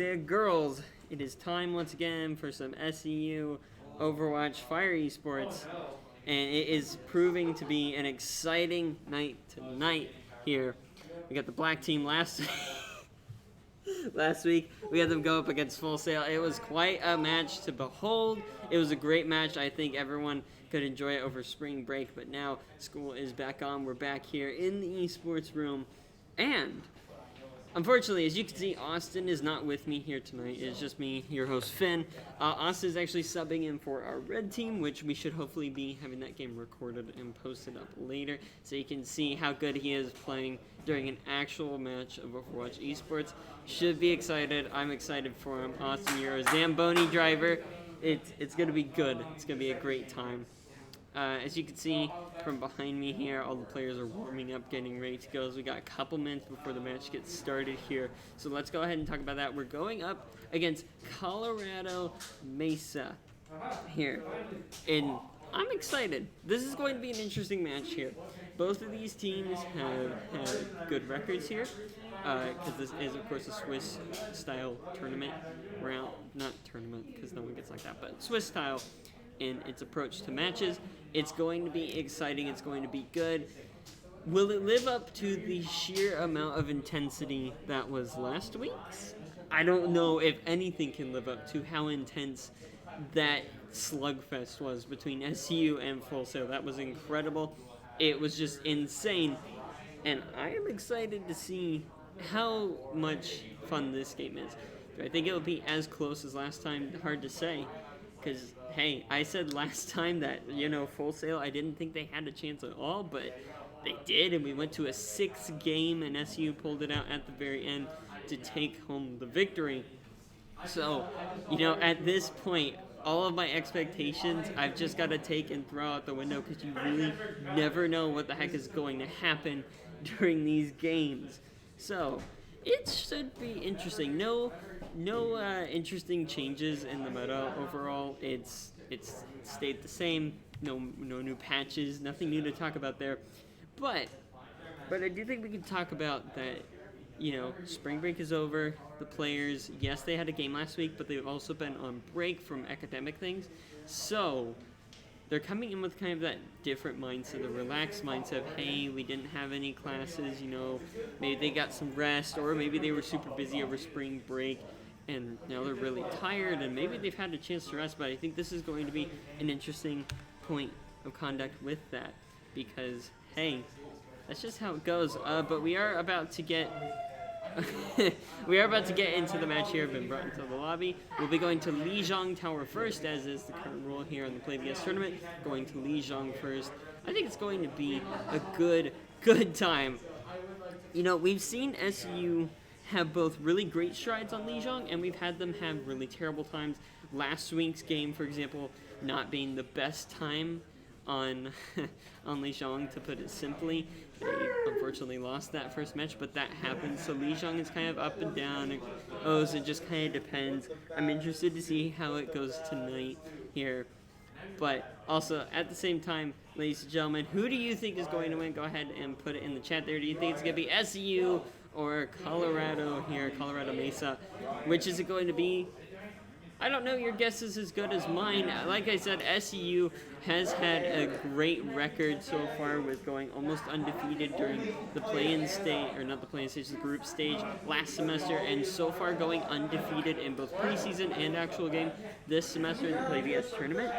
There, girls, it is time once again for some SEU Overwatch Fire Esports, and it is proving to be an exciting night tonight here. We got the black team last last week. We had them go up against Full Sail. It was quite a match to behold. It was a great match. I think everyone could enjoy it over spring break, but now school is back on. We're back here in the esports room, and unfortunately, as you can see, Austin is not with me here tonight. It's just me, your host, Finn. Austin is actually subbing in for our red team, which we should hopefully be having that game recorded and posted up later, so you can see how good he is playing during an actual match of Overwatch Esports. Should be excited. I'm excited for him. Austin, you're a Zamboni driver. It's going to be good. It's going to be a great time. As you can see from behind me here, all the players are warming up, getting ready to go. So we got a couple minutes before the match gets started here. So let's go ahead and talk about that. We're going up against Colorado Mesa here. And I'm excited. This is going to be an interesting match here. Both of these teams have good records here. Because this is, of course, a Swiss-style tournament round. Not tournament, because no one gets like that, but Swiss-style in its approach to matches. It's going to be exciting. It's going to be good. Will it live up to the sheer amount of intensity that was last week's? I don't know if anything can live up to how intense that slugfest was between SU and Full Sail. That was incredible. It was just insane. And I am excited to see how much fun this game is. Do I think it will be as close as last time? Hard to say. Because, hey, I said last time that, Full Sail, I didn't think they had a chance at all, but they did, and we went to a 6th game, and SU pulled it out at the very end to take home the victory. So, at this point, all of my expectations, I've just got to take and throw out the window, because you really never know what the heck is going to happen during these games. So, it should be interesting. No interesting changes in the meta overall. It's stayed the same. No new patches. Nothing new to talk about there. But I do think we can talk about that. Spring break is over. The players, yes, they had a game last week, but they've also been on break from academic things. So they're coming in with kind of that different mindset, the relaxed mindset of, hey, we didn't have any classes, maybe they got some rest, or maybe they were super busy over spring break, and now they're really tired, and maybe they've had a chance to rest, but I think this is going to be an interesting point of conduct with that, because, hey, that's just how it goes. But we are about to get into the match here. I've been brought into the lobby. We'll be going to Lijiang Tower first, as is the current rule here on the Play vs tournament. Going to Lijiang first. I think it's going to be a good time. We've seen SU have both really great strides on Lijiang, and we've had them have really terrible times. Last week's game, for example, not being the best time on Lijiang, to put it simply. They unfortunately lost that first match, but that happens. So Lijiang is kind of up and down. It just kind of depends. I'm interested to see how it goes tonight here. But also, at the same time, ladies and gentlemen, who do you think is going to win? Go ahead and put it in the chat there. Do you think it's going to be SEU or Colorado here, Colorado Mesa? Which is it going to be? I don't know. Your guess is as good as mine. Like I said, SEU has had a great record so far with going almost undefeated during the play-in stage, or not the play-in stage, the group stage last semester, and so far going undefeated in both preseason and actual game this semester in the Play vs tournament.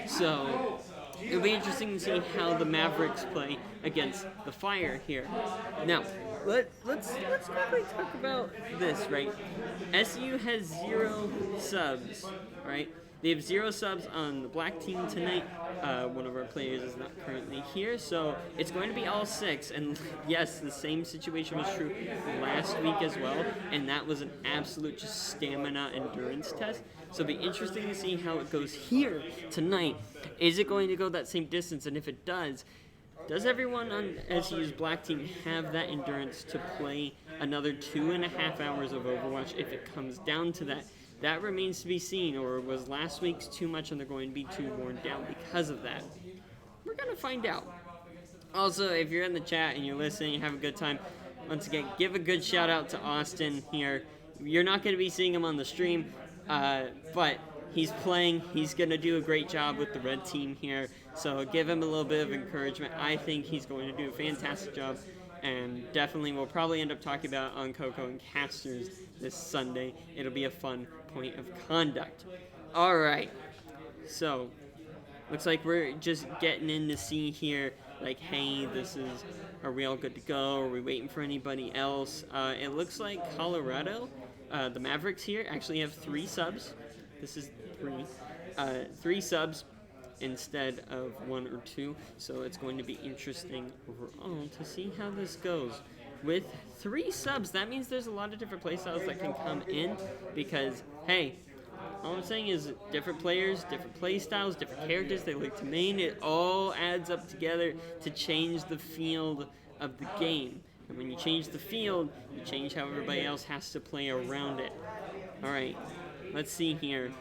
So it'll be interesting to see how the Mavericks play against the Fire here. Now, let's quickly talk about this, right? SU has 0 subs, right? They have 0 subs on the black team tonight. One of our players is not currently here, so it's going to be all 6. And yes, the same situation was true last week as well, and that was an absolute just stamina endurance test. So it'll be interesting to see how it goes here tonight. Is it going to go that same distance? And if it does everyone on SU's black team have that endurance to play another 2.5 hours of Overwatch if it comes down to that? That remains to be seen, or was last week's too much and they're going to be too worn down because of that? We're going to find out. Also, if you're in the chat and you're listening, you have a good time, once again, give a good shout out to Austin here. You're not going to be seeing him on the stream, but he's playing. He's going to do a great job with the red team here. So give him a little bit of encouragement. I think he's going to do a fantastic job. And definitely we'll probably end up talking about on Coco and Casters this Sunday. It'll be a fun point of conduct. All right. So looks like we're just getting in to see here, like, hey, are we all good to go? Are we waiting for anybody else? It looks like Colorado, the Mavericks here, actually have 3 subs. This is 3. 3 subs instead of 1 or 2. So it's going to be interesting overall to see how this goes. With 3 subs, that means there's a lot of different playstyles that can come in because, hey, all I'm saying is different players, different playstyles, different characters they like to main. It all adds up together to change the field of the game. And when you change the field, you change how everybody else has to play around it. All right, let's see here.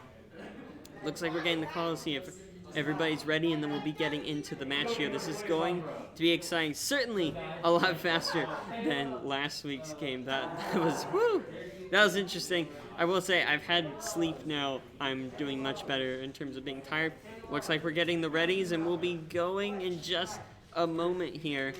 Looks like we're getting the call to see if everybody's ready, and then we'll be getting into the match here. This is going to be exciting. Certainly a lot faster than last week's game. That was, woo! That was interesting. I will say I've had sleep now. I'm doing much better in terms of being tired. Looks like we're getting the readies, and we'll be going in just a moment here.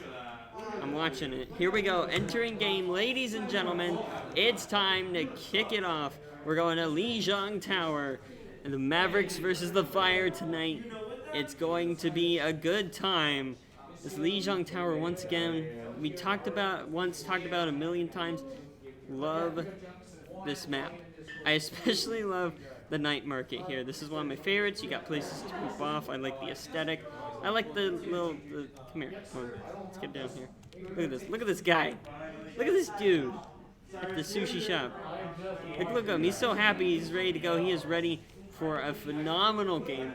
I'm watching it. Here we go. Entering game, ladies and gentlemen. It's time to kick it off. We're going to Lijiang Tower. And the Mavericks versus the Fire tonight. It's going to be a good time. This Lijiang Tower, once again, we talked about a million times. Love this map. I especially love the night market here. This is one of my favorites. You got places to poof off. I like the aesthetic. I like the come here. Come on. Let's get down here. Look at this. Look at this guy. Look at this dude at the sushi shop. Look at him. He's so happy. He's ready to go. He is ready for a phenomenal game.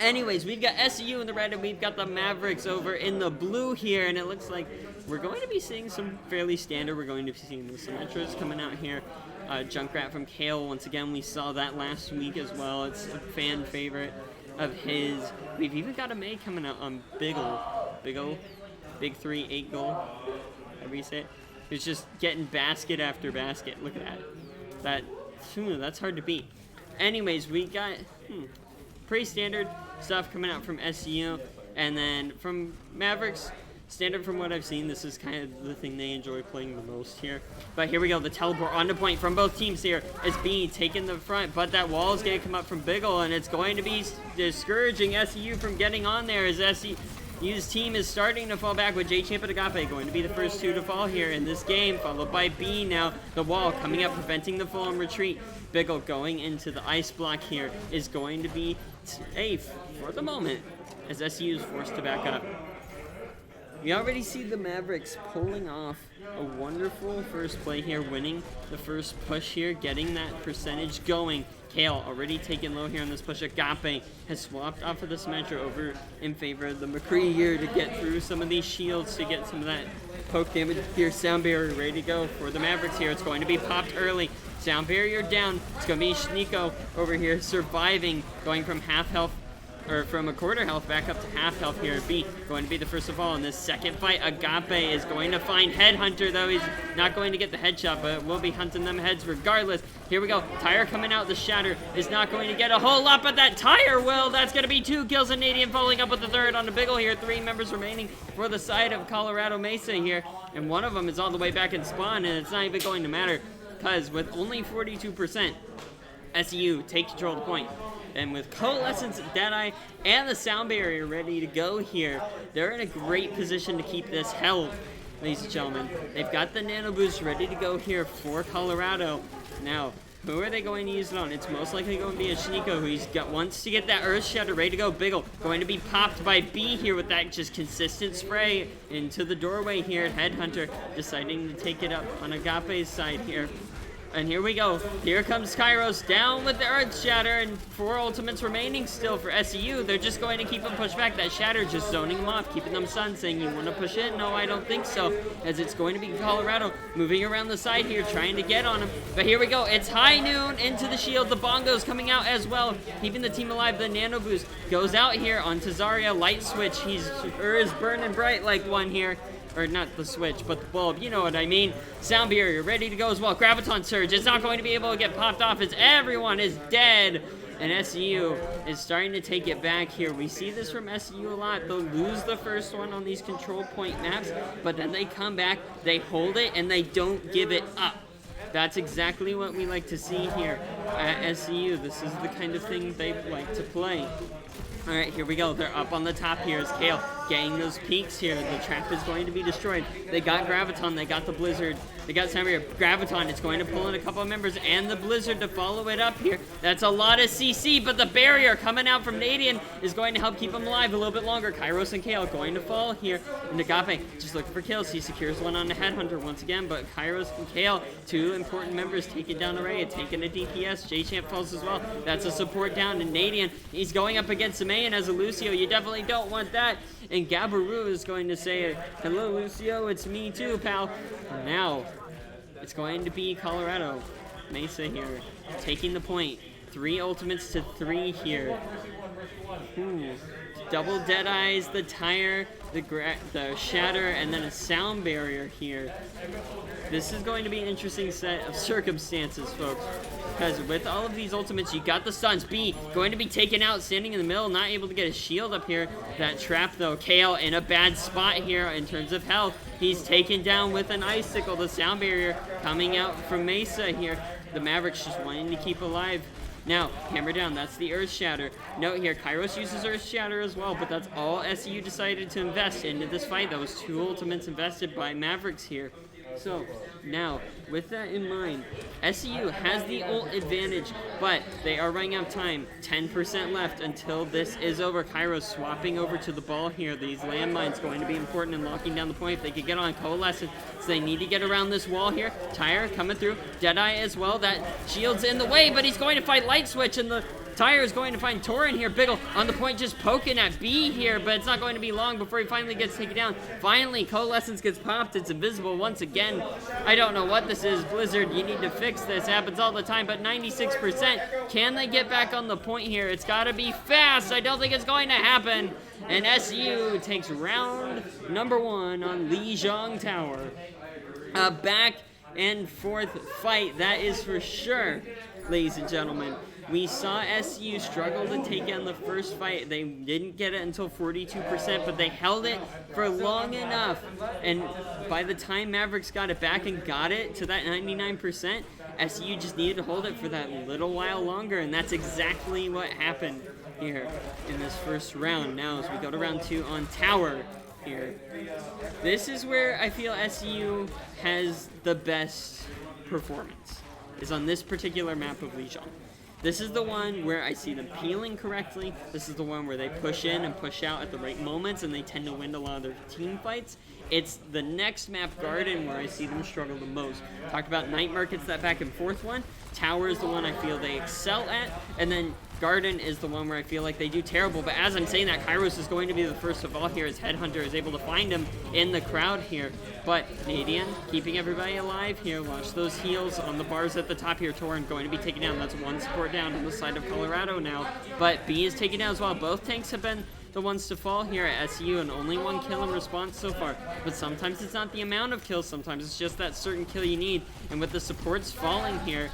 Anyways, we've got SU in the red, and we've got the Mavericks over in the blue here, and it looks like we're going to be seeing some fairly standard. We're going to be seeing the Symmetras coming out here. Junkrat from Kale, once again, we saw that last week as well. It's a fan favorite of his. We've even got a May coming out on Biggle, Big 3, 8 goal. However you say it. It's just getting basket after basket. Look at that. That's hard to beat. Anyways, we got pretty standard stuff coming out from SCU, and then from Mavericks, standard from what I've seen, this is kind of the thing they enjoy playing the most here. But here we go, the teleport on the point from both teams here. It's B taking the front, but that wall is going to come up from Biggle, and it's going to be discouraging SCU from getting on there as SCU's team is starting to fall back with J-Champ and Agape going to be the first 2 to fall here in this game, followed by B now. The wall coming up, preventing the full-on retreat. Biggle going into the ice block here is going to be safe for the moment as SCU is forced to back up. We already see the Mavericks pulling off a wonderful first play here, winning the first push here, getting that percentage going. Kale already taken low here on this push. Agape has swapped off of the Symmetra over in favor of the McCree here to get through some of these shields to get some of that poke damage here. Sound barrier ready to go for the Mavericks here. It's going to be popped early. Sound barrier down. It's going to be Shniko over here surviving, going from half health, or from a quarter health back up to half health here. B going to be the first of all in this second fight. Agape is going to find Headhunter, though he's not going to get the headshot, but we'll be hunting them heads regardless. Here we go. Tire coming out. The Shatter is not going to get a whole lot, but that Tire will. That's going to be 2 kills. Canadian following up with the third on the Biggle here. 3 members remaining for the side of Colorado Mesa here, and one of them is all the way back in spawn, and it's not even going to matter because with only 42%, SU take control of the point. And with Coalescence, Deadeye, and the Sound Barrier ready to go here, they're in a great position to keep this held, ladies and gentlemen. They've got the Nano Boost ready to go here for Colorado. Now, who are they going to use it on? It's most likely going to be a Shniko, who wants to get that Earth Shatter ready to go. Biggle going to be popped by B here with that just consistent spray into the doorway here. Headhunter deciding to take it up on Agape's side here. And here we go. Here comes Kairos down with the Earth Shatter, and 4 ultimates remaining still for SEU. They're just going to keep them pushed back. That Shatter just zoning them off, keeping them stunned, saying, you want to push in? No, I don't think so. As it's going to be Colorado moving around the side here, trying to get on him. But here we go. It's High Noon into the shield. The Bongos coming out as well, keeping the team alive. The Nano Boost goes out here onto Zarya. Light Switch. He's is burning bright like one here. or not the switch, but the bulb, you know what I mean. Sound barrier ready to go as well. Graviton Surge, it's not going to be able to get popped off as everyone is dead. And SCU is starting to take it back here. We see this from SCU a lot. They'll lose the first one on these control point maps, but then they come back, they hold it, and they don't give it up. That's exactly what we like to see here at SCU. This is the kind of thing they like to play. All right, here we go. They're up on the top here as Kale getting those peaks here. The trap is going to be destroyed. They got Graviton. They got the Blizzard. They got Samurai. Graviton. It's going to pull in a couple of members and the Blizzard to follow it up here. That's a lot of CC, but the barrier coming out from Nadian is going to help keep him alive a little bit longer. Kairos and Kale going to fall here. And Agape just looking for kills. He secures one on the Headhunter once again, but Kairos and Kale, two important members, taking down Array, taking a DPS. J-Champ falls as well. That's a support down to Nadian. He's going up against Mayan as a Lucio. You definitely don't want that. And Gabaru is going to say, hello, Lucio, it's me too, pal. Now, it's going to be Colorado. Mesa here, taking the point. 3 ultimates to 3 here. Ooh. Double Deadeyes, the tire, the shatter, and then a sound barrier here. This is going to be an interesting set of circumstances, folks. Because with all of these ultimates, you got the stuns. B going to be taken out, standing in the middle, not able to get a shield up here. That trap, though. Kale in a bad spot here in terms of health. He's taken down with an icicle. The sound barrier coming out from Mesa here. The Mavericks just wanting to keep alive. Now, hammer down, that's the Earth Shatter. Note here, Kairos uses Earth Shatter as well, but that's all SCU decided to invest into this fight. That was 2 ultimates invested by Mavericks here. So, now, with that in mind, SCU has the ult advantage, but they are running out of time. 10% left until this is over. Kairos swapping over to the ball here. These landmines going to be important in locking down the point. If they could get on Coalescence, so they need to get around this wall here. Tire coming through. Deadeye as well. That shield's in the way, but he's going to fight Light Switch, and the Tire is going to find Torin here. Biggle on the point, just poking at B here, but it's not going to be long before he finally gets taken down. Finally, Coalescence gets popped. It's invisible once again. I don't know what this is. Blizzard, you need to fix this. It happens all the time, but 96%. Can they get back on the point here? It's got to be fast. I don't think it's going to happen. And SU takes round number 1 on Lijiang Tower. A back and forth fight, that is for sure, ladies and gentlemen. We saw SU struggle to take on the first fight. They didn't get it until 42%, but they held it for long enough. And by the time Mavericks got it back and got it to that 99%, SU just needed to hold it for that little while longer, and that's exactly what happened here in this first round. Now, as we go to round 2 on Tower here, this is where I feel SU has the best performance, is on this particular map of Lijiang. This is the one where I see them peeling correctly. This is the one where they push in and push out at the right moments, and they tend to win a lot of their team fights. It's the next map, Garden, where I see them struggle the most. Talked about Night Market's that back and forth one. Tower is the one I feel they excel at, and then Garden is the one where I feel like they do terrible. But as I'm saying that, Kairos is going to be the first of all here as Headhunter is able to find him in the crowd here. But Nadian keeping everybody alive here. Watch those heals on the bars at the top here. Torin going to be taken down. That's 1 support down on the side of Colorado now. But B is taken down as well. Both tanks have been the ones to fall here at SU, and only 1 kill in response so far. But sometimes it's not the amount of kills. Sometimes it's just that certain kill you need. And with the supports falling here,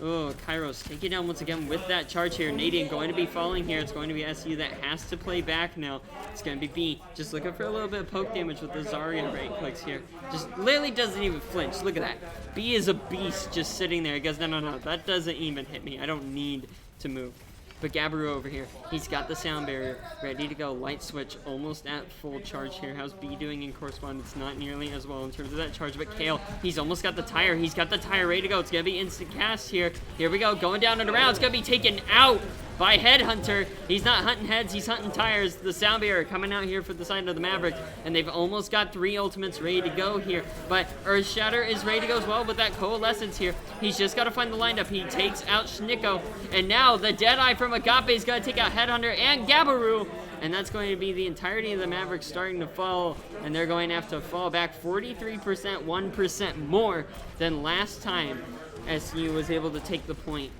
oh, Kairos taking down once again with that charge here. Nadian going to be falling here. It's going to be SU that has to play back now. It's going to be B. Just looking for a little bit of poke damage with the Zarya right clicks here. Just literally doesn't even flinch. Look at that. B is a beast just sitting there. He goes, no, that doesn't even hit me. I don't need to move. But Gabaru over here, he's got the sound barrier ready to go. Light switch almost at full charge here. How's B doing in correspondence? Not nearly as well in terms of that charge. But Kale, he's almost got the tire. He's got the tire ready to go. It's going to be instant cast here. Here we go. Going down and around. It's going to be taken out by Headhunter. He's not hunting heads, he's hunting tires. The sound barrier coming out here for the side of the Mavericks, and they've almost got 3 ultimates ready to go here. But Earth Shatter is ready to go as well with that Coalescence here. He's just got to find the lineup. He takes out Schnicko, and now the Deadeye from Agape is going to take out Headhunter and Gabaru. And that's going to be the entirety of the Mavericks starting to fall, and they're going to have to fall back 43%, 1% more than last time SU was able to take the point.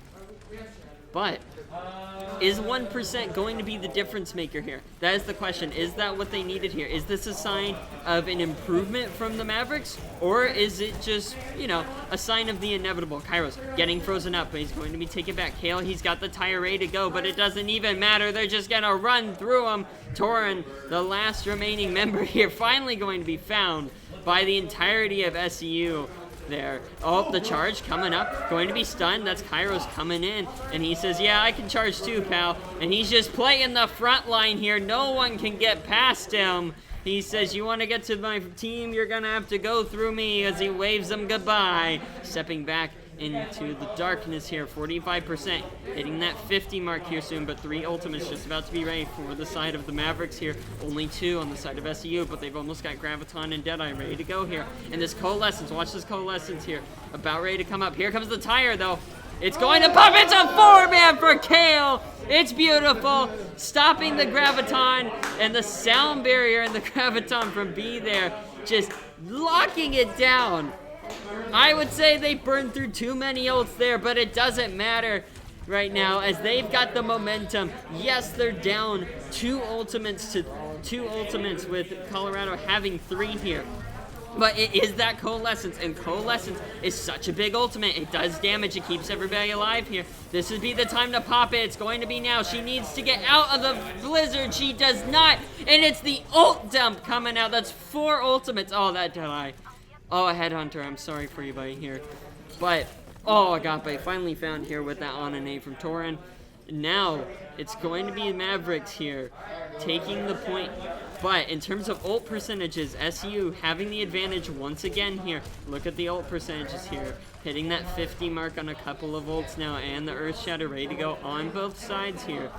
But is 1% going to be the difference maker here? That is the question. Is that what they needed here? Is this a sign of an improvement from the Mavericks? Or is it just, you know, a sign of the inevitable? Kairos getting frozen up, but he's going to be taken back. Kale, he's got the tire ready to go, but it doesn't even matter. They're just going to run through him. Torin, the last remaining member here, finally going to be found by the entirety of SEU. There. Oh, the charge coming up. Going to be stunned. That's Kairos coming in. And he says, yeah, I can charge too, pal. And he's just playing the front line here. No one can get past him. He says, you want to get to my team? You're going to have to go through me, as he waves them goodbye. Stepping back into the darkness here. 45%. Hitting that 50 mark here soon, but 3 ultimates just about to be ready for the side of the Mavericks here. Only 2 on the side of SEU, but they've almost got Graviton and Deadeye ready to go here. And this Coalescence, watch this Coalescence here. About ready to come up. Here comes the tire, though. It's going to pop. It's a 4-man for Kale. It's beautiful. Stopping the Graviton and the sound barrier and the Graviton from B there. Just locking it down. I would say they burned through too many ults there, but it doesn't matter right now as they've got the momentum. Yes, they're down 2 ultimates with Colorado having 3 here. But it is that Coalescence, and Coalescence is such a big ultimate. It does damage. It keeps everybody alive here. This would be the time to pop it. It's going to be now. She needs to get out of the blizzard. She does not. And it's the ult dump coming out. That's 4 ultimates. Oh, that Deadeye. Oh, a Headhunter. I'm sorry for you, buddy, here. But, oh, Agape finally found here with that on and A from Torin. Now, it's going to be Mavericks here taking the point. But in terms of ult percentages, SU having the advantage once again here. Look at the ult percentages here. Hitting that 50 mark on a couple of ults now, and the Earth Shatter ready to go on both sides here.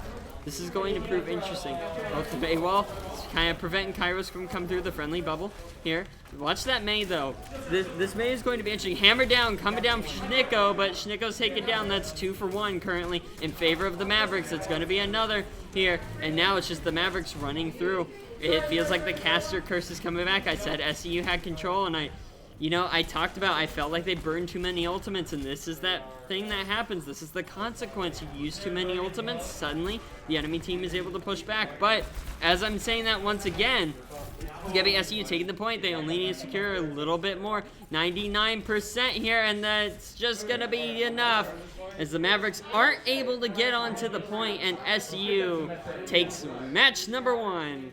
This is going to prove interesting. Both the Bay Wall kind of preventing Kairos from coming through the friendly bubble here. Watch that Mei, though. This Mei is going to be interesting. Hammer down, coming down for Schnicko, but Schnicko's taken down. That's 2 for 1 currently in favor of the Mavericks. It's going to be another here, and now it's just the Mavericks running through. It feels like the caster curse is coming back. I said SEU had control, and I talked about I felt like they burned too many ultimates, and this is that thing that happens. This is the consequence. You use too many ultimates, suddenly the enemy team is able to push back. But as I'm saying that once again, it's going to be SEU taking the point. They only need to secure a little bit more. 99% here, and that's just going to be enough as the Mavericks aren't able to get onto the point, and SEU takes match number 1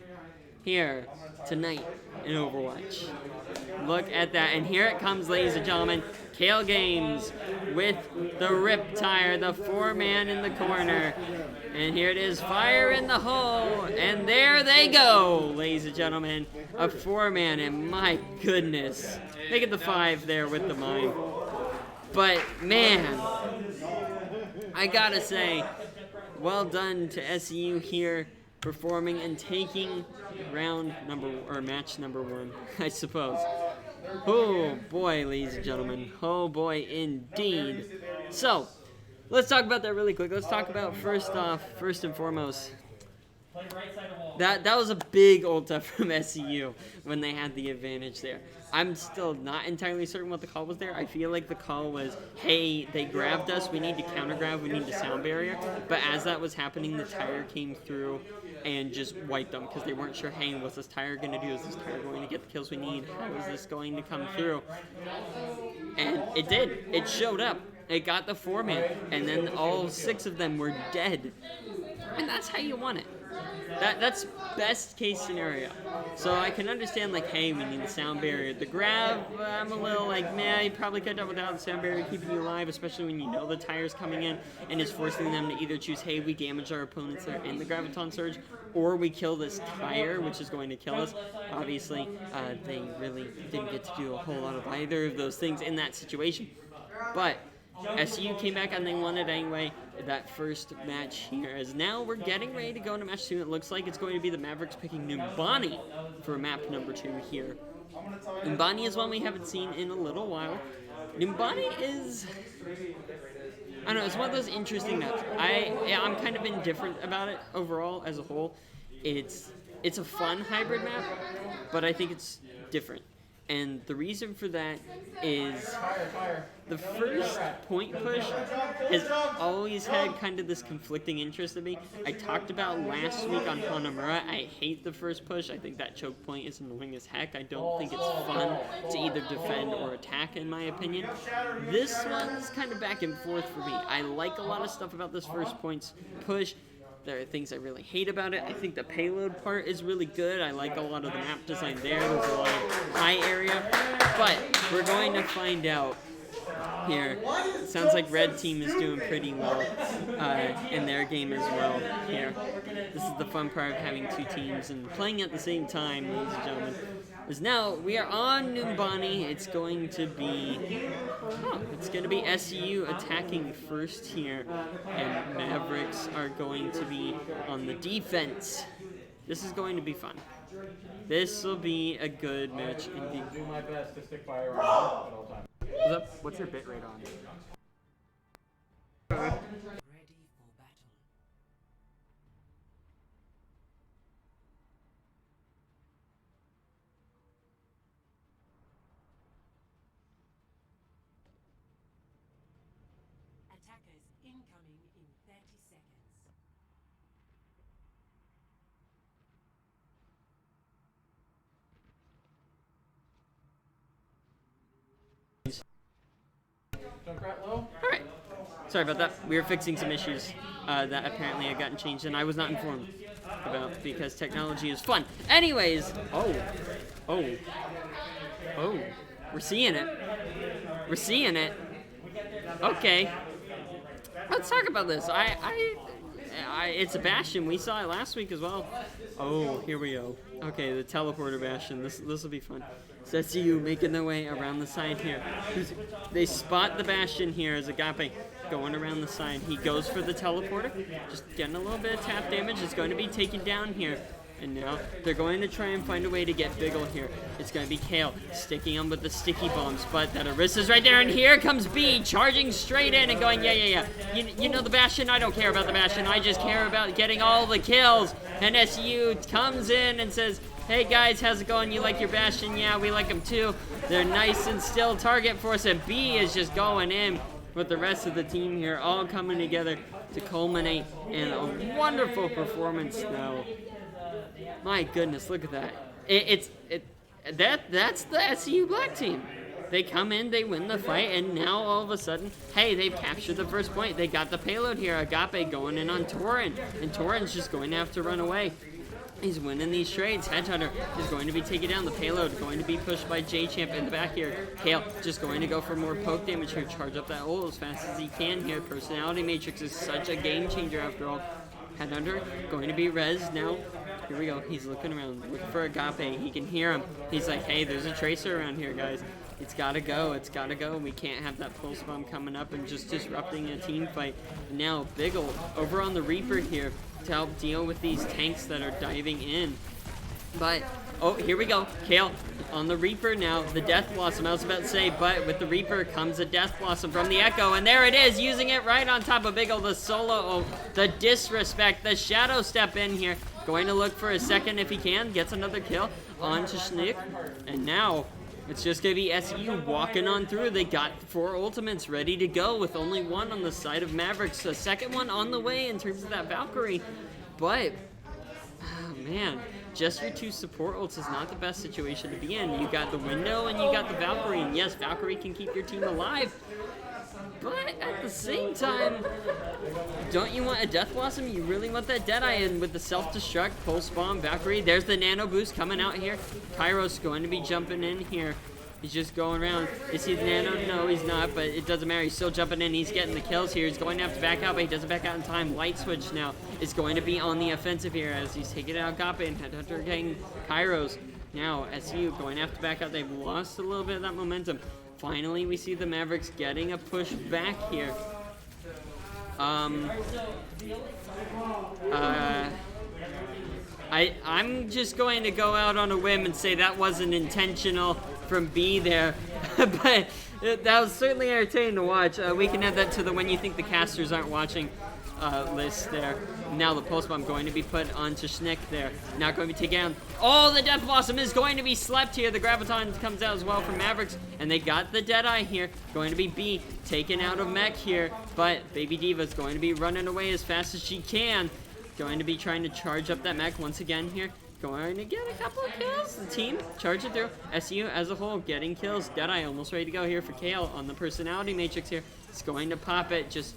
here tonight in Overwatch. Look at that, and here it comes, ladies and gentlemen. Kale Games with the Rip Tire, the 4-man in the corner. And here it is, fire in the hole, and there they go, ladies and gentlemen. A 4-man, and my goodness. Make it the 5 there with the mine. But, man, I gotta say, well done to SEU here, performing and taking match number 1, I suppose. Oh boy, ladies and gentlemen. Oh boy, indeed. So, let's talk about that really quick. Let's talk about first and foremost. That was a big ulta from SEU when they had the advantage there. I'm still not entirely certain what the call was there. I feel like the call was, hey, they grabbed us, we need to counter grab, we need to sound barrier. But as that was happening, the tire came through and just wiped them because they weren't sure, hey, what's this tire going to do? Is this tire going to get the kills we need? How is this going to come through? And it did. It showed up. It got the 4-man, and then all 6 of them were dead. And that's how you want it. That's best case scenario. So I can understand, like, hey, we need the sound barrier. The grab, I'm a little like, man, you probably could have done without the sound barrier keeping you alive, especially when you know the tire's coming in and is forcing them to either choose, hey, we damage our opponents that are in the Graviton Surge, or we kill this tire, which is going to kill us. Obviously, they really didn't get to do a whole lot of either of those things in that situation. But SU came back and they won it anyway, that first match here. As now we're getting ready to go into match 2. It looks like it's going to be the Mavericks picking Numbani for map number 2 here. Numbani is one we haven't seen in a little while. Numbani is, I don't know, it's one of those interesting maps. I'm kind of indifferent about it overall as a whole. It's a fun hybrid map, but I think it's different. And the reason for that is the first point push has always had kind of this conflicting interest in me. I talked about last week on Hanamura, I hate the first push. I think that choke point is annoying as heck. I don't think it's fun to either defend or attack, in my opinion. This one's kind of back and forth for me. I like a lot of stuff about this first points push. There are things I really hate about it. I think the payload part is really good. I like a lot of the map design there. There's a lot of high area. But we're going to find out here. It sounds like red team is doing pretty well in their game as well here. This is the fun part of having two teams and playing at the same time, ladies and gentlemen. Is now we are on Numbani. It's going to be SCU attacking first here, and Mavericks are going to be on the defense. This is going to be fun. This will be a good match indeed. I'll do my best to stick by around at all times. What's up? What's your bit rate on? Attackers incoming in 30 seconds. Junkrat low? Alright. Sorry about that. We were fixing some issues that apparently had gotten changed and I was not informed about because technology is fun. Anyways. Oh. We're seeing it. We're seeing it. Okay. Let's talk about this. It's a Bastion. We saw it last week as well. Oh, here we go. Okay, the teleporter Bastion. This will be fun. So SCU making their way around the side here. They spot the Bastion here as Agape going around the side. He goes for the teleporter. Just getting a little bit of tap damage. It's going to be taken down here. And now they're going to try and find a way to get Biggle here. It's going to be Kale sticking him with the sticky bombs, but that Arista's right there, and here comes B charging straight in and going, yeah. You know the Bastion? I don't care about the Bastion. I just care about getting all the kills. And SU comes in and says, hey guys, how's it going? You like your Bastion? Yeah, we like them too. They're nice and still target for us, and B is just going in with the rest of the team here, all coming together to culminate in a wonderful performance now. My goodness, look at that. That's the SCU Black team. They come in, they win the fight, and now all of a sudden, hey, they've captured the first point. They got the payload here. Agape going in on Torin, and Torin's just going to have to run away. He's winning these trades. Headhunter is going to be taken down. The payload going to be pushed by J-Champ in the back here. Kale just going to go for more poke damage here. Charge up that ult as fast as he can here. Personality Matrix is such a game changer after all. Headhunter going to be res now. Here we go. He's looking around, looking for Agape. He can hear him. He's like, hey, there's a Tracer around here, guys. It's gotta go. It's gotta go. We can't have that pulse bomb coming up and just disrupting a team fight. And now Biggle over on the Reaper here to help deal with these tanks that are diving in. But, oh, here we go. Kale on the Reaper now. The Death Blossom, I was about to say, but with the Reaper comes a Death Blossom from the Echo. And there it is, using it right on top of Biggle. The solo, the disrespect, the shadow step in here. Going to look for a second if he can. Gets another kill onto Schnick. And now it's just going to be SU walking on through. They got 4 ultimates ready to go with only one on the side of Mavericks. The second one on the way in terms of that Valkyrie. But, oh man, just your 2 support ults is not the best situation to be in. You got the window and you got the Valkyrie. And yes, Valkyrie can keep your team alive. But at the same time, don't you want a Death Blossom? You really want that Deadeye, and with the self-destruct, Pulse Bomb, Valkyrie, there's the Nano Boost coming out here. Kairos going to be jumping in here. He's just going around. Is he the Nano? No, he's not, but it doesn't matter. He's still jumping in. He's getting the kills here. He's going to have to back out, but he doesn't back out in time. Light Switch now is going to be on the offensive here as he's taking out Agape and Headhunter getting Kairos. Now, SU going to have to back out. They've lost a little bit of that momentum. Finally, we see the Mavericks getting a push back here. I'm just going to go out on a whim and say that wasn't intentional from B there, but that was certainly entertaining to watch. We can add that to the when you think the casters aren't watching. list there. Now the pulse bomb going to be put onto Schnick there. Not going to be taken down. Oh, the Death Blossom is going to be slept here. The Graviton comes out as well from Mavericks, and they got the Deadeye here. Going to be B taken out of Mech here, but Baby Diva's going to be running away as fast as she can. Going to be trying to charge up that Mech once again here. Going to get a couple of kills. The team charging through. SU as a whole getting kills. Deadeye almost ready to go here for Kale on the Personality Matrix here. It's going to pop it just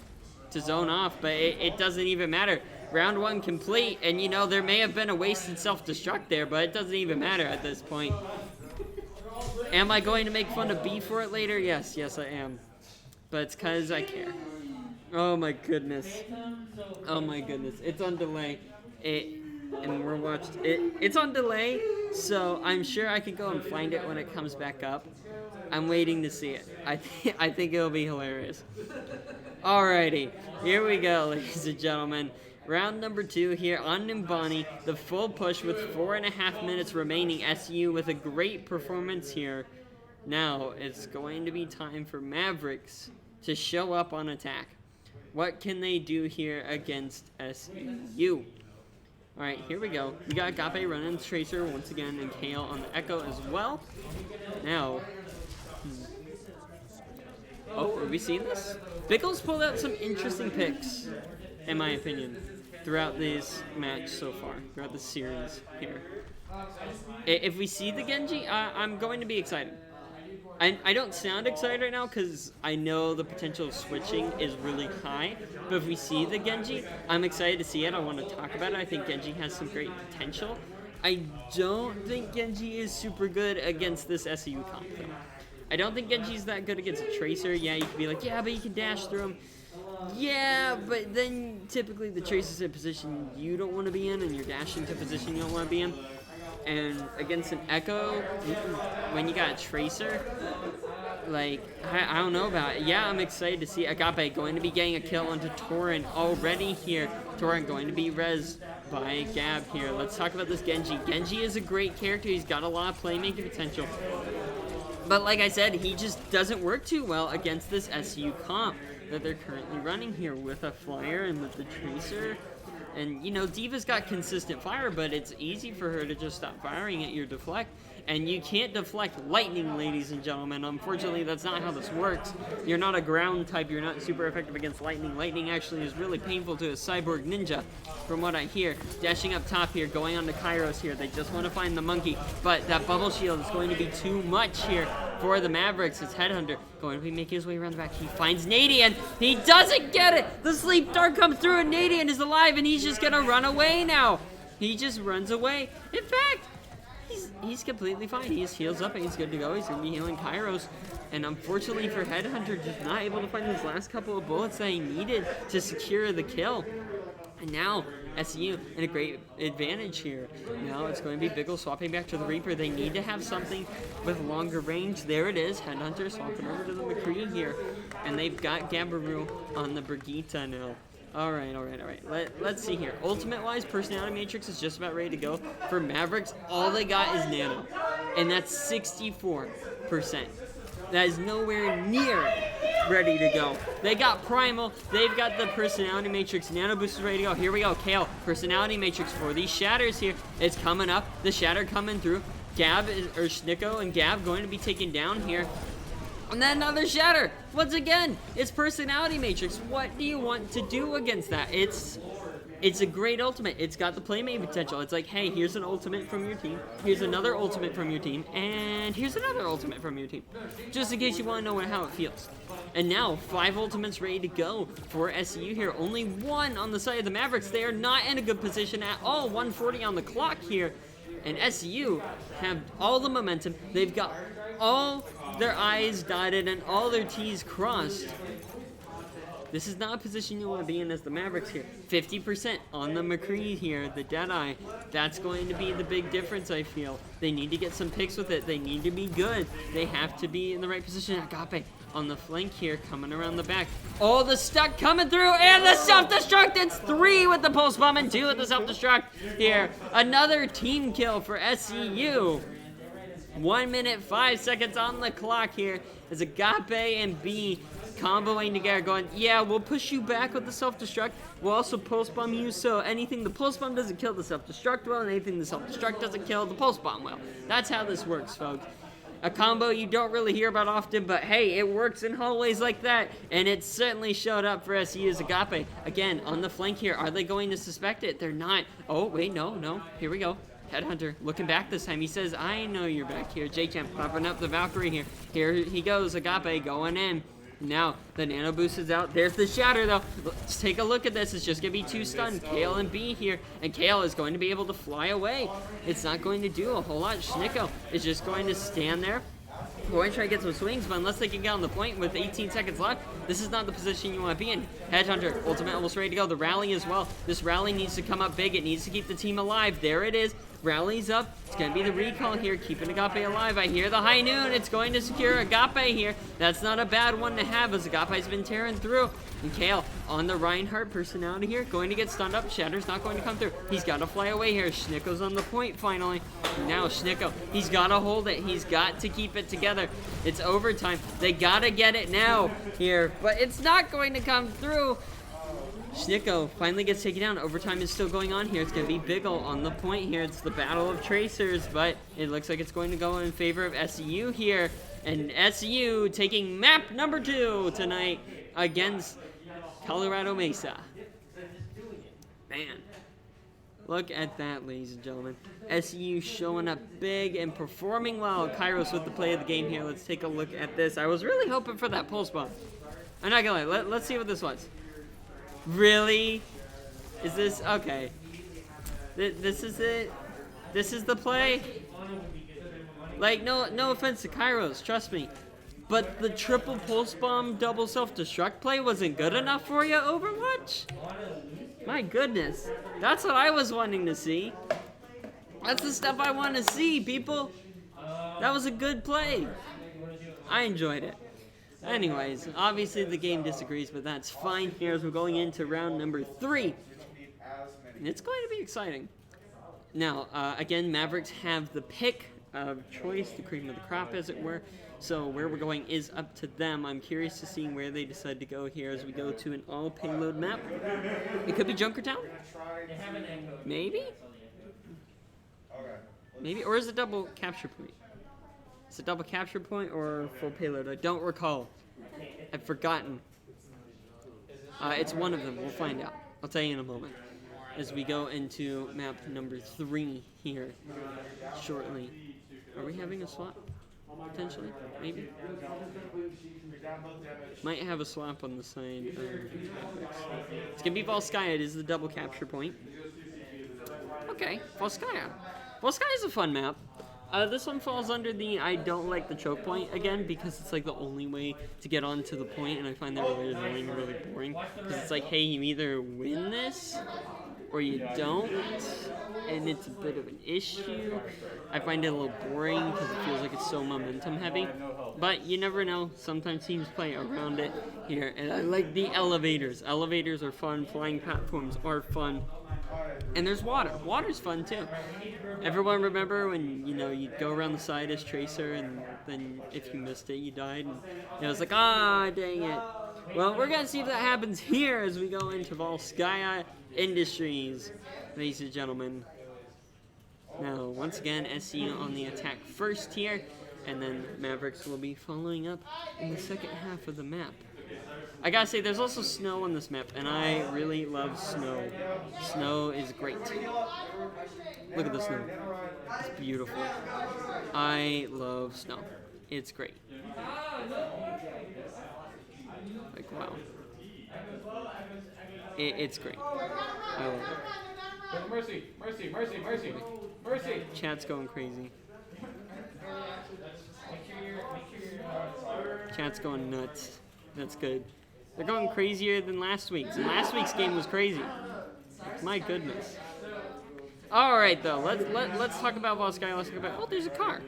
to zone off, but it doesn't even matter. Round 1 complete, and you know, there may have been a wasted self-destruct there, but it doesn't even matter at this point. Am I going to make fun of B for it later? Yes, I am. But it's because I care. Oh my goodness. Oh my goodness. It's on delay. And we're watched it. It's on delay, so I'm sure I could go and find it when it comes back up. I'm waiting to see it. I think it'll be hilarious. Alrighty, here we go, ladies and gentlemen. Round number 2 here on Nimbani. The full push with 4.5 minutes remaining. SU with a great performance here. Now it's going to be time for Mavericks to show up on attack. What can they do here against SU? Alright, here we go. We got Agape running Tracer once again, and Kale on the Echo as well. Now, oh, have we seen this? Bickles pulled out some interesting picks, in my opinion, throughout this match so far, throughout the series here. If we see the Genji, I'm going to be excited. I don't sound excited right now because I know the potential of switching is really high, but if we see the Genji, I'm excited to see it. I want to talk about it. I think Genji has some great potential. I don't think Genji is super good against this SU comp, though. I don't think Genji's that good against a Tracer. Yeah, you could be like, yeah, but you can dash through him. Yeah, but then typically the Tracer's in a position you don't want to be in, and you're dashing to a position you don't want to be in. And against an Echo, when you got a Tracer, like, I don't know about it. Yeah, I'm excited to see Agape going to be getting a kill onto Torrent already here. Torrent going to be rezzed by Gab here. Let's talk about this Genji. Genji is a great character. He's got a lot of playmaking potential. But like I said, he just doesn't work too well against this SU comp that they're currently running here with a Flyer and with the Tracer. And, you know, Diva's got consistent fire, but it's easy for her to just stop firing at your deflect. And you can't deflect lightning, ladies and gentlemen. Unfortunately, that's not how this works. You're not a ground type. You're not super effective against lightning. Lightning actually is really painful to a cyborg ninja, from what I hear. Dashing up top here, going on to Kairos here. They just want to find the monkey. But that bubble shield is going to be too much here for the Mavericks. It's Headhunter going to be making his way around the back. He finds Nadian. He doesn't get it. The sleep dart comes through and Nadian is alive, and he's just going to run away now. He just runs away. In fact, he's completely fine. He just heals up and he's good to go. He's going to be healing Kairos. And unfortunately for Headhunter, just not able to find his last couple of bullets that he needed to secure the kill. And now, SU in a great advantage here. Now it's going to be Biggle swapping back to the Reaper. They need to have something with longer range. There it is. Headhunter swapping over to the McCree here. And they've got Gabaru on the Brigitte now. Alright. Let's see here. Ultimate-wise, Personality Matrix is just about ready to go. For Mavericks, all they got is Nano. And that's 64%. That is nowhere near ready to go. They got Primal. They've got the Personality Matrix. Nano Boost is ready to go. Here we go. Kale, Personality Matrix for these Shatters here. It's coming up. The Shatter coming through. Schnicko and Gab going to be taken down here. And then another Shatter. Once again, it's Personality Matrix. What do you want to do against that? It's a great ultimate. It's got the playmate potential. It's like, hey, here's an ultimate from your team. Here's another ultimate from your team. And here's another ultimate from your team. Just in case you want to know how it feels. And now, 5 ultimates ready to go for SU here. Only 1 on the side of the Mavericks. They are not in a good position at all. 140 on the clock here. And SU have all the momentum. They've got all their I's dotted and all their T's crossed. This is not a position you want to be in as the Mavericks here. 50% on the McCree here, the Deadeye. That's going to be the big difference, I feel. They need to get some picks with it. They need to be good. They have to be in the right position. Agape on the flank here, coming around the back. Oh, the stuck coming through, and the self-destruct. It's 3 with the pulse bomb and 2 with the self-destruct here. Another team kill for SCU. 1 minute, 5 seconds on the clock here as Agape and B comboing together, going, yeah, we'll push you back with the self-destruct. We'll also pulse bomb you, so anything the pulse bomb doesn't kill, the self-destruct will, and anything the self-destruct doesn't kill, the pulse bomb will. That's how this works, folks. A combo you don't really hear about often, but hey, it works in hallways like that, and it certainly showed up for SU's Agape. Again, on the flank here, are they going to suspect it? They're not. Oh, wait, no, here we go. Headhunter looking back this time. He says, I know you're back here. J-Champ popping up the Valkyrie here. Here he goes, Agape going in. Now, the nano boost is out. There's the shatter, though. Let's take a look at this. It's just going to be 2 stunned. Kale and B here. And Kale is going to be able to fly away. It's not going to do a whole lot. Schnicko is just going to stand there. Going to try to get some swings, but unless they can get on the point with 18 seconds left, this is not the position you want to be in. Headhunter, ultimate almost ready to go. The rally as well. This rally needs to come up big. It needs to keep the team alive. There it is. Rally's up. It's going to be the recall here, keeping Agape alive. I hear the high noon. It's going to secure Agape here. That's not a bad one to have, as Agape's been tearing through. And Kale on the Reinhardt personality here, going to get stunned up. Shatter's not going to come through. He's got to fly away here. Schnicko's on the point finally. Now Schnicko, he's got to hold it. He's got to keep it together. It's overtime. They got to get it now here, but it's not going to come through. Schnicko finally gets taken down. Overtime is still going on here. It's going to be Biggle on the point here. It's the battle of tracers, but it looks like it's going to go in favor of SEU here. And SEU taking map number 2 tonight against Colorado Mesa. Man, look at that, ladies and gentlemen. SEU showing up big and performing well. Kairos with the play of the game here. Let's take a look at this. I was really hoping for that pulse bomb. I'm not going to lie. Let's see what this was. Really? Is this okay? This is it? This is the play? Like, no offense to Kairos, trust me. But the triple pulse bomb double self-destruct play wasn't good enough for you, Overwatch? My goodness. That's what I was wanting to see. That's the stuff I want to see, people. That was a good play. I enjoyed it. Anyways, obviously the game disagrees, but that's fine here as we're going into round number 3. And it's going to be exciting. Now, again, Mavericks have the pick of choice, the cream of the crop, as it were. So where we're going is up to them. I'm curious to see where they decide to go here as we go to an all-payload map. It could be Junkertown. Maybe? Maybe, or is it double capture point? Is it double capture point or full payload? I don't recall. I've forgotten. It's one of them. We'll find out. I'll tell you in a moment. As we go into map number 3 here shortly. Are we having a swap? Potentially? Maybe? Might have a swap on the side. It's going to be Volskaya. It is the double capture point. Okay, Volskaya. Volskaya is a fun map. This one falls under the I don't like the choke point again because it's like the only way to get onto the point, and I find that really annoying and really boring because it's like, hey, you either win this or you don't, and it's a bit of an issue. I find it a little boring because it feels like it's so momentum heavy, but you never know. Sometimes teams play around it here, and I like the elevators. Elevators are fun. Flying platforms are fun. And there's water. Water's fun too. Everyone remember when, you'd go around the side as Tracer and then if you missed it, you died? And it was like, dang it. Well, we're going to see if that happens here as we go into Volskaya Industries, ladies and gentlemen. Now, once again, SC on the attack first here, and then Mavericks will be following up in the second half of the map. I gotta say, there's also snow on this map, and I really love snow. Snow is great. Look at the snow. It's beautiful. I love snow. It's great. Like, wow. It's great. I love it. Mercy. Chat's going crazy. Chat's going nuts. That's good. They're going crazier than last week's. And last week's game was crazy. My goodness. All right, though. Let's talk about Volskaya. Let's talk about. Oh, there's a car.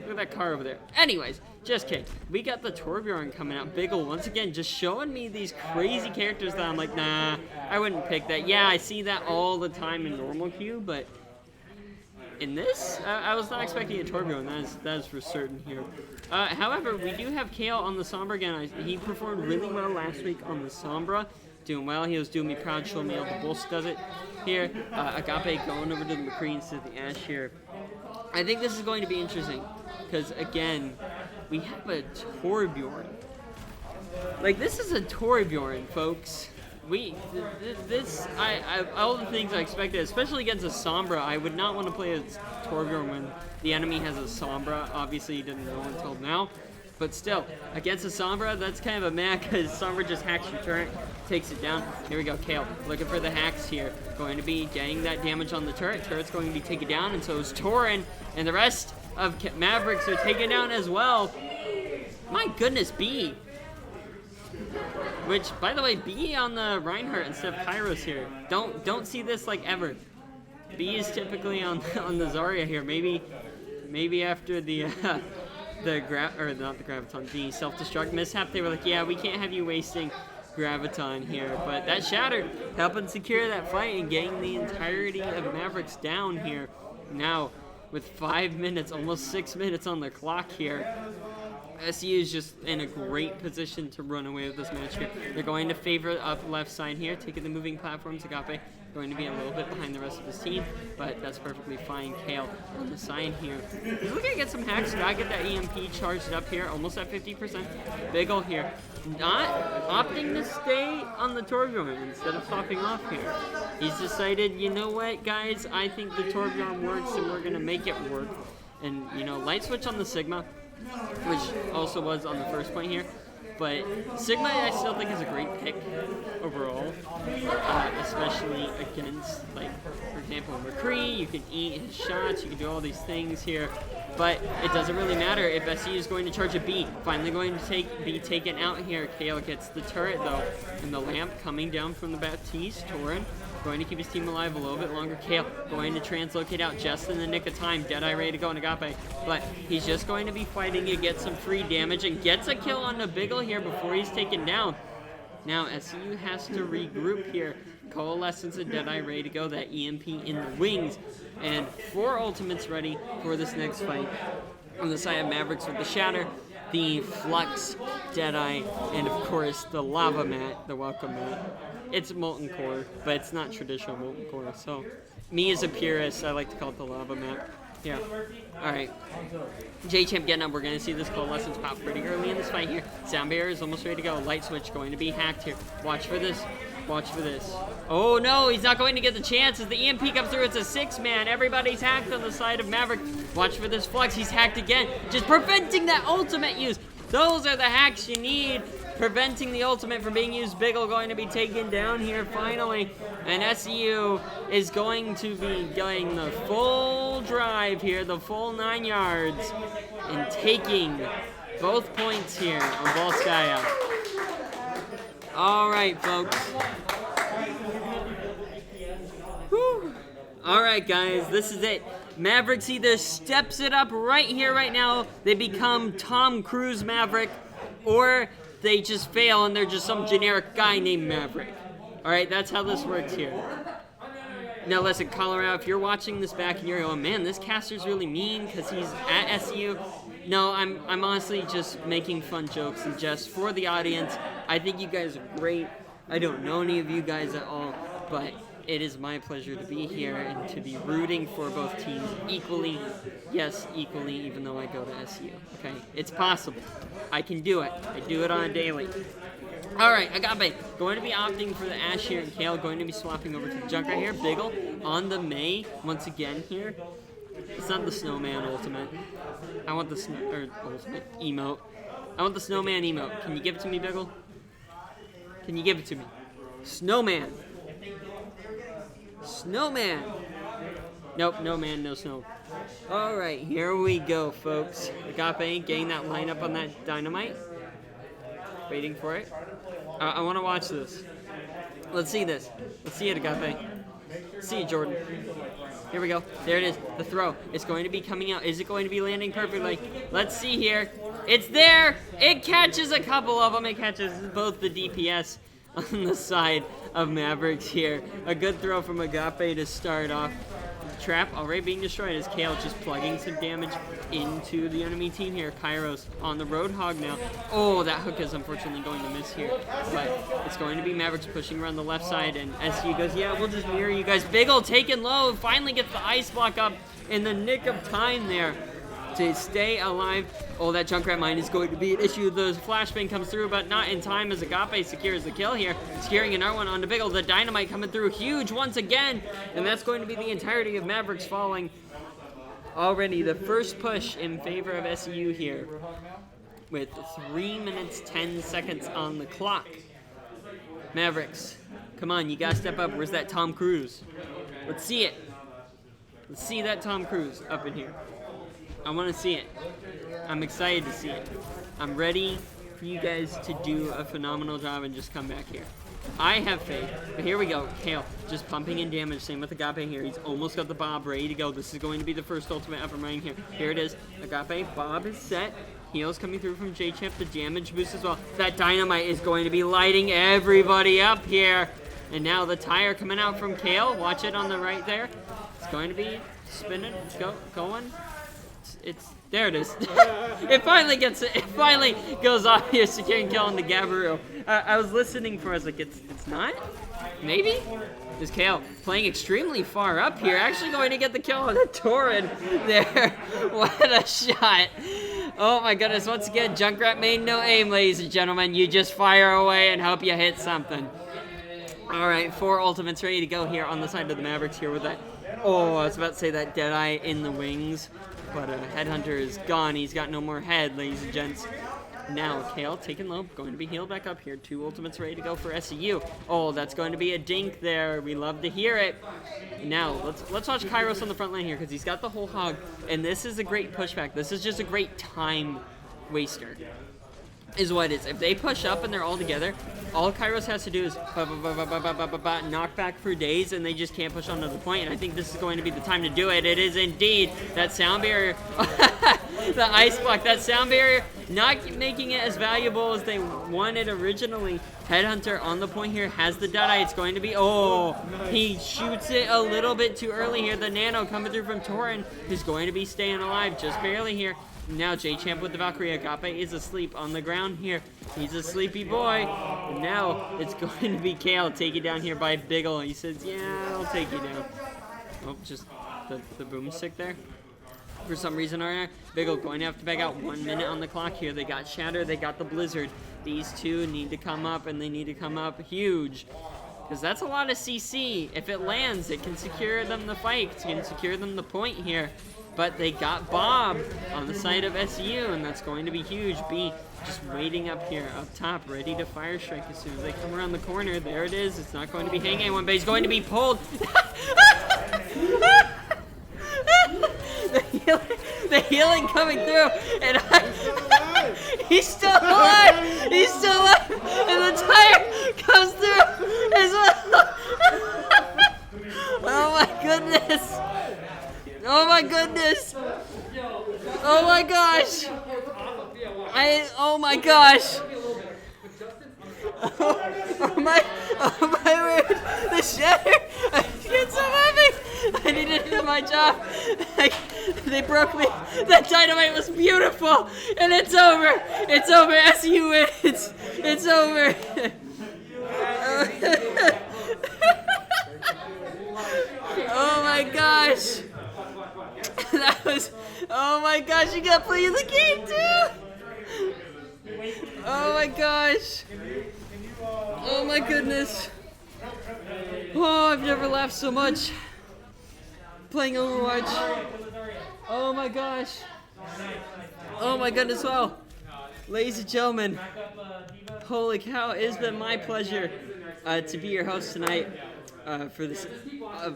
Look at that car over there. Anyways, just kidding. We got the Torbjorn coming out. Biggle once again, just showing me these crazy characters that I'm like, nah, I wouldn't pick that. Yeah, I see that all the time in normal queue, but in this, I was not expecting a Torbjorn. That is for certain here. However, we do have Kale on the Sombra again. He performed really well last week on the Sombra. Doing well. He was doing me proud. Showing me how the Bulls does it here. Agape going over to the McCree instead of the Ash here. I think this is going to be interesting because, again, we have a Torbjorn. Like, this is a Torbjorn, folks. All the things I expected, especially against a Sombra, I would not want to play as Torbjorn when the enemy has a Sombra. Obviously, you didn't know until now. But still, against a Sombra, that's kind of a mad because Sombra just hacks your turret, takes it down. Here we go, Kale, looking for the hacks here. Going to be getting that damage on the turret. Turret's going to be taken down, and so is Torin. And the rest of Mavericks are taken down as well. My goodness, B. Which, by the way, B on the Reinhardt instead of Kairos here. Don't see this like ever. B is typically on the Zarya here. Maybe after the the self-destruct mishap, they were like, yeah, we can't have you wasting Graviton here. But that Shatter helping secure that fight and getting the entirety of Mavericks down here. Now, with 5 minutes, almost 6 minutes on the clock here, SU is just in a great position to run away with this match here. They're going to favor up left side here, taking the moving platforms. Agape going to be a little bit behind the rest of his team, but that's perfectly fine. Kale on the side here. He's looking to get some hacks. Gotta get that EMP charged up here, almost at 50%. Biggle here. Not opting to stay on the Torbjorn instead of popping off here. He's decided, you know what, guys, I think the Torbjorn works and we're gonna make it work. And, you know, light switch on the Sigma, which also was on the first point here. But Sigma, I still think, is a great pick overall, especially against, like, for example, McCree. You can eat his shots, you can do all these things here, but it doesn't really matter if SE is going to charge a B. Finally going to be taken out here. Kale gets the turret, though, and the lamp coming down from the Baptiste. Torin going to keep his team alive a little bit longer. Kale going to translocate out just in the nick of time. Deadeye ready to go in Agape, but he's just going to be fighting to get some free damage and gets a kill on the Biggle here before he's taken down. Now SCU has to regroup here. Coalescence and Deadeye ready to go. That EMP in the wings, and 4 ultimates ready for this next fight. On the side of Mavericks with the Shatter, the Flux, Deadeye, and of course the Lava Mat, the Welcome Mat. It's Molten Core, but it's not traditional Molten Core, so me as a purist, I like to call it the Lava Mat. Yeah. Alright. J-Champ getting up. We're going to see this Coalescence pop pretty early in this fight here. Sound Barrier is almost ready to go. Light Switch going to be hacked here. Watch for this. Watch for this. Oh no, he's not going to get the chance as the EMP comes through. It's a 6-man. Everybody's hacked on the side of Maverick. Watch for this Flux. He's hacked again. Just preventing that ultimate use. Those are the hacks you need. Preventing the ultimate from being used. Biggle going to be taken down here finally. And SEU is going to be going the full drive here, the full 9 yards, and taking both points here on Volskaya. All right, folks. Whew. All right, guys, this is it. Mavericks either steps it up right here, right now. They become Tom Cruise Maverick, or they just fail and they're just some generic guy named Maverick. All right, that's how this works here. Now listen, Colorado, if you're watching this back and you're going, man, this caster's really mean because he's at SU. No, I'm honestly just making fun jokes and just for the audience. I think you guys are great. I don't know any of you guys at all, but it is my pleasure to be here and to be rooting for both teams equally. Yes, equally, even though I go to SU. Okay, it's possible. I can do it. I do it on a daily. All right, Agape going to be opting for the Ash here, and Kale going to be swapping over to the Junk right here. Biggle on the May once again here. It's not the Snowman ultimate. I want the ultimate emote. I want the Snowman emote. Can you give it to me, Biggle? Can you give it to me? Snowman. Snowman. Nope, no man, no snow. All right, here we go, folks. Agape getting that lineup on that dynamite. Waiting for it. I want to watch this. Let's see this. Let's see it, Agape. See it, Jordan. Here we go. There it is. The throw. It's going to be coming out. Is it going to be landing perfectly? Let's see here. It's there. It catches a couple of them. It catches both the DPS on the side of Mavericks here. A good throw from Agape to start off. trap already being destroyed as Kale just plugging some damage into the enemy team here. Kairos on the Roadhog now. Oh, that hook is unfortunately going to miss here. But it's going to be Mavericks pushing around the left side, and SU goes, yeah, we'll just mirror you guys. Biggle taken low, finally gets the ice block up in the nick of time there to stay alive. Oh, that Junkrat mine is going to be an issue. The flashbang comes through, but not in time as Agape secures the kill here. Securing an R1 onto Biggle. The dynamite coming through huge once again, and that's going to be the entirety of Mavericks falling. Already the first push in favor of SEU here with 3 minutes 10 seconds on the clock. Mavericks, come on, you gotta step up. Where's that Tom Cruise? Let's see it. Let's see that Tom Cruise up in here. I want to see it. I'm excited to see it. I'm ready for you guys to do a phenomenal job and just come back here. I have faith. But here we go. Kale just pumping in damage. Same with Agape here. He's almost got the Bob ready to go. This is going to be the first ultimate ever mine here. Here it is. Agape. Bob is set. Heals coming through from J-Champ. The damage boost as well. That dynamite is going to be lighting everybody up here. And now the tire coming out from Kale. Watch it on the right there. It's going to be spinning. Going. It's there. It is. It finally gets it. It finally goes off here, securing kill on the Gabriel. I was listening for. I was like, it's not. Maybe. Is Kale playing extremely far up here? Actually going to get the kill on the Torrid there. What a shot! Oh my goodness! Once again, Junkrat made no aim, ladies and gentlemen. You just fire away and hope you hit something. All right, 4 ultimates ready to go here on the side of the Mavericks here with that. Oh, I was about to say that Deadeye in the wings. But Headhunter is gone. He's got no more head, ladies and gents. Now, Kale taking low, going to be healed back up here. 2 ultimates ready to go for SEU. Oh, that's going to be a dink there. We love to hear it. Now, let's watch Kairos on the front line here because he's got the whole hog. And this is a great pushback. This is just a great time waster. Is what it is. If they push up and they're all together, all Kairos has to do is knock back for days, and they just can't push on to the point. And I think this is going to be the time to do it. It is indeed. That sound barrier, the ice block, that sound barrier, not making it as valuable as they wanted originally. Headhunter on the point here has the Deadeye. It's going to be, oh, he shoots it a little bit too early here. The Nano coming through from Torin, who's going to be staying alive just barely here. Now J-Champ with the Valkyrie. Agape is asleep on the ground here. He's a sleepy boy. And now it's going to be Kale taken down here by Biggle. He says, yeah, I'll take you down. Oh, just the boomstick there. For some reason, Biggle going to have to back out 1 minute on the clock here. They got Shatter, they got the Blizzard. These two need to come up, and they need to come up huge. Because that's a lot of CC. If it lands, it can secure them the fight. It can secure them the point here. But they got Bob on the side of SU, and that's going to be huge. B just waiting up here, up top, ready to fire strike as soon as they come around the corner. There it is. It's not going to be hanging anyone, but he's going to be pulled. The healing coming through, and he's still alive. He's still alive, and the tire comes through as well. Oh my goodness. Oh my goodness! Oh my gosh! Oh my gosh! Oh my word! The shatter! I can't so happy! I needed to do my job! They broke me! That dynamite was beautiful! And it's over! It's over! SU wins! It's over! Oh my gosh! That was, oh my gosh, you gotta play the game too! Oh my gosh! Oh my goodness! Oh, I've never laughed so much playing Overwatch. Oh my gosh! Oh my goodness, well, ladies and gentlemen, holy cow, it has been my pleasure to be your host tonight for this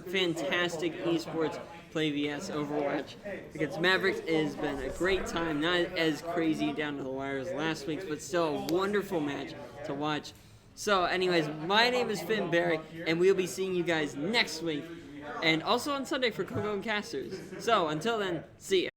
fantastic esports play vs Overwatch against Mavericks. It has been a great time, not as crazy down to the wire as last week's, but still a wonderful match to watch. So anyways, my name is Finn Barry, and we'll be seeing you guys next week, and also on Sunday for Coco and Casters. So until then, see ya.